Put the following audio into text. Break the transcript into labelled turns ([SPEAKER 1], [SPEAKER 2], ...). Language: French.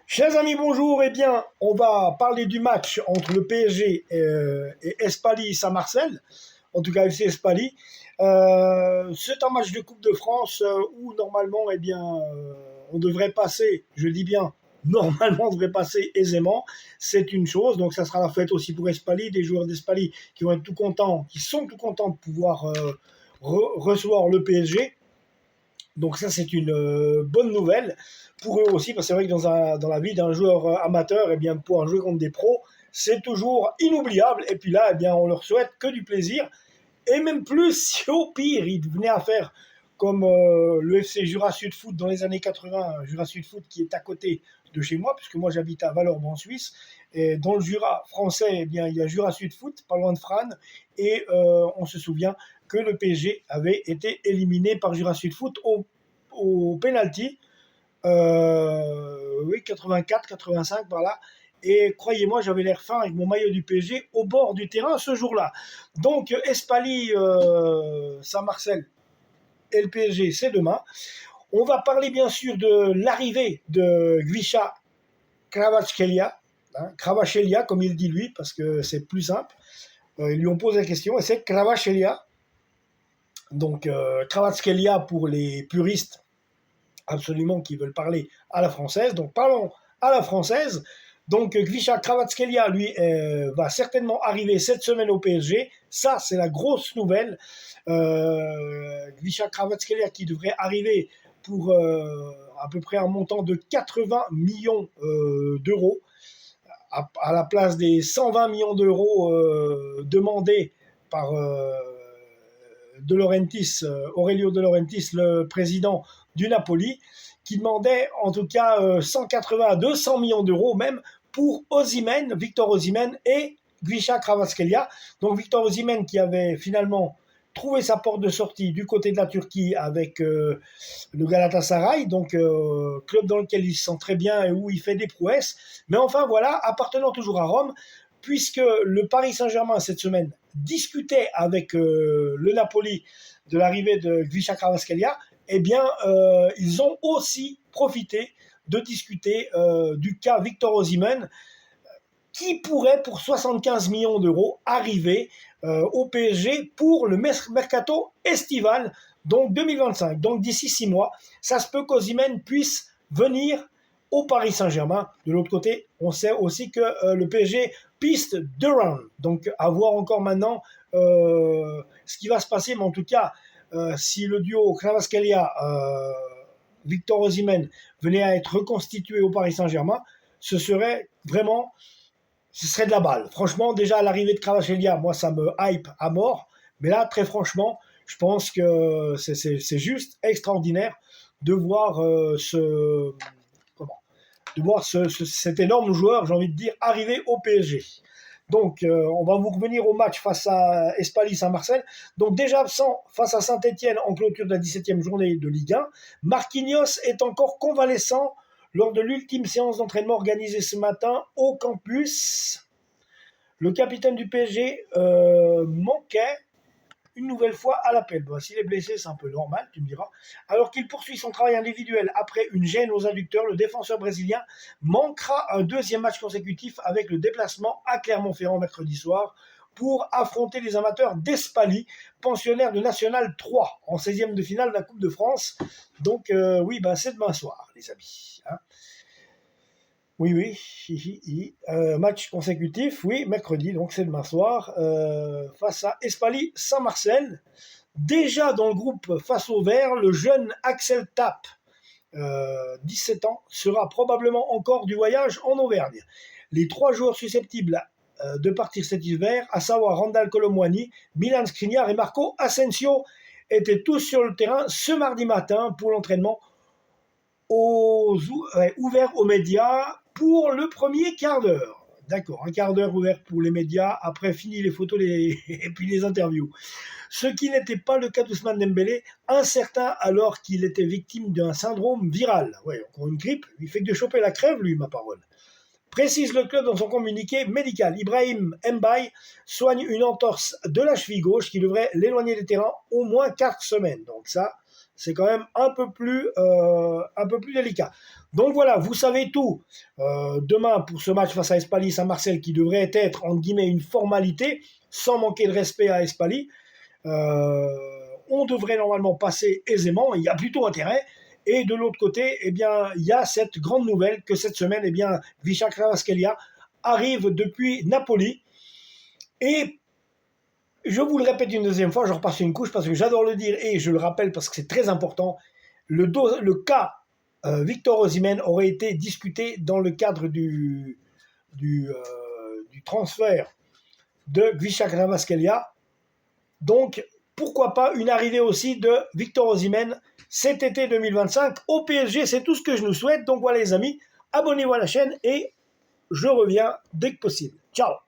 [SPEAKER 1] Chers amis, bonjour. Eh bien, on va parler du match entre le PSG et Espali Saint-Marcel, en tout cas FC Espali. C'est un match de Coupe de France où normalement, eh bien, on devrait passer, je dis bien, normalement on devrait passer aisément. C'est une chose, donc ça sera la fête aussi pour Espali, des joueurs d'Espali qui vont être tout contents, qui sont tout contents de pouvoir recevoir le PSG. Donc ça, c'est une bonne nouvelle pour eux aussi, parce que c'est vrai que dans la vie d'un joueur amateur, eh bien, pouvoir jouer contre des pros, c'est toujours inoubliable. Et puis là, eh bien, on leur souhaite que du plaisir. Et même plus, si au pire, ils venaient à faire comme le FC Jura Sud Foot dans les années 80, Jura Sud Foot qui est à côté de chez moi, puisque moi j'habite à Valorbe en Suisse. Et dans le Jura français, eh bien, il y a Jura Sud Foot, pas loin de Fran, et on se souvient que le PSG avait été éliminé par Jura Sud Foot au penalty, oui, 84, 85, par là. Et croyez-moi, j'avais l'air fin avec mon maillot du PSG au bord du terrain ce jour-là. Donc, Espali, Saint-Marcel et le PSG, c'est demain. On va parler bien sûr de l'arrivée de Gvisha Kvaratskhelia, Kvaratskhelia comme il dit lui, parce que c'est plus simple. Ils lui ont posé la question et c'est Kvaratskhelia. Donc, Kvaratskhelia pour les puristes absolument qui veulent parler à la française. Donc parlons à la française. Donc Gvisha Kvaratskhelia, lui, va certainement arriver cette semaine au PSG. Ça, c'est la grosse nouvelle. Gvisha Kvaratskhelia qui devrait arriver pour à peu près un montant de 80 millions d'euros, à la place des 120 millions d'euros demandés par De Laurentiis, Aurelio De Laurentiis, le président du Napoli, qui demandait en tout cas 180 à 200 millions d'euros même pour Osimhen, Victor Osimhen et Gvisha Kvaratskhelia. Donc Victor Osimhen qui avait finalement trouvé sa porte de sortie du côté de la Turquie avec le Galatasaray, donc club dans lequel il se sent très bien et où il fait des prouesses. Mais enfin voilà, appartenant toujours à Rome, puisque le Paris Saint-Germain cette semaine discutait avec le Napoli de l'arrivée de Gvisha Kvaratskhelia, eh bien, ils ont aussi profité de discuter du cas Victor Osimhen, qui pourrait, pour 75 millions d'euros, arriver au PSG pour le mercato estival, donc 2025. Donc d'ici 6 mois, ça se peut qu'Osimhen puisse venir au Paris Saint-Germain. De l'autre côté, on sait aussi que le PSG piste Duran. Donc à voir encore maintenant ce qui va se passer, mais en tout cas, si le duo Kvaratskhelia Victor Osimhen venait à être reconstitué au Paris Saint-Germain, ce serait vraiment, ce serait de la balle. Franchement, déjà à l'arrivée de Kvaratskhelia, moi ça me hype à mort, mais là très franchement, je pense que c'est juste extraordinaire de voir cet énorme joueur, j'ai envie de dire, arriver au PSG. Donc, on va vous revenir au match face à Espali Saint-Marcel. Donc, déjà absent face à Saint-Etienne en clôture de la 17e journée de Ligue 1. Marquinhos est encore convalescent lors de l'ultime séance d'entraînement organisée ce matin au campus. Le capitaine du PSG manquait une nouvelle fois à l'appel. Bon, s'il est blessé, c'est un peu normal, tu me diras. Alors qu'il poursuit son travail individuel après une gêne aux adducteurs, le défenseur brésilien manquera un deuxième match consécutif avec le déplacement à Clermont-Ferrand mercredi soir pour affronter les amateurs d'Espali, pensionnaires de National 3, en 16e de finale de la Coupe de France. Donc oui, c'est demain soir, les amis. Hein. Oui. Match consécutif, oui, mercredi, donc c'est demain soir, face à Espali Saint-Marcel. Déjà dans le groupe face au vert, le jeune Axel Tapp, 17 ans, sera probablement encore du voyage en Auvergne. Les 3 joueurs susceptibles de partir cet hiver, à savoir Randal Kolo Muani, Milan Skriniar et Marco Asensio, étaient tous sur le terrain ce mardi matin pour l'entraînement ouvert aux médias pour le premier quart d'heure. D'accord, un quart d'heure ouvert pour les médias, après fini les photos et puis les interviews. Ce qui n'était pas le cas d'Ousmane Dembélé, incertain alors qu'il était victime d'un syndrome viral. Ouais, encore une grippe, il fait que de choper la crève, lui, ma parole. Précise le club dans son communiqué médical. Ibrahim Mbaye soigne une entorse de la cheville gauche qui devrait l'éloigner des terrains au moins 4 semaines. Donc ça, c'est quand même un peu plus délicat. Donc voilà, vous savez tout. Demain, pour ce match face à Espali Saint-Marcel, qui devrait être, entre guillemets, une formalité, sans manquer de respect à Espali, on devrait normalement passer aisément, il y a plutôt intérêt. Et de l'autre côté, eh bien, il y a cette grande nouvelle que cette semaine, eh bien, Visha Kvaratskhelia arrive depuis Napoli. Et je vous le répète une deuxième fois, je repasse une couche parce que j'adore le dire et je le rappelle parce que c'est très important. Le cas Victor Osimhen aurait été discuté dans le cadre du transfert de Visha Kvaratskhelia. Donc, pourquoi pas une arrivée aussi de Victor Osimhen cet été 2025 au PSG, c'est tout ce que je nous souhaite. Donc voilà les amis, abonnez-vous à la chaîne et je reviens dès que possible. Ciao.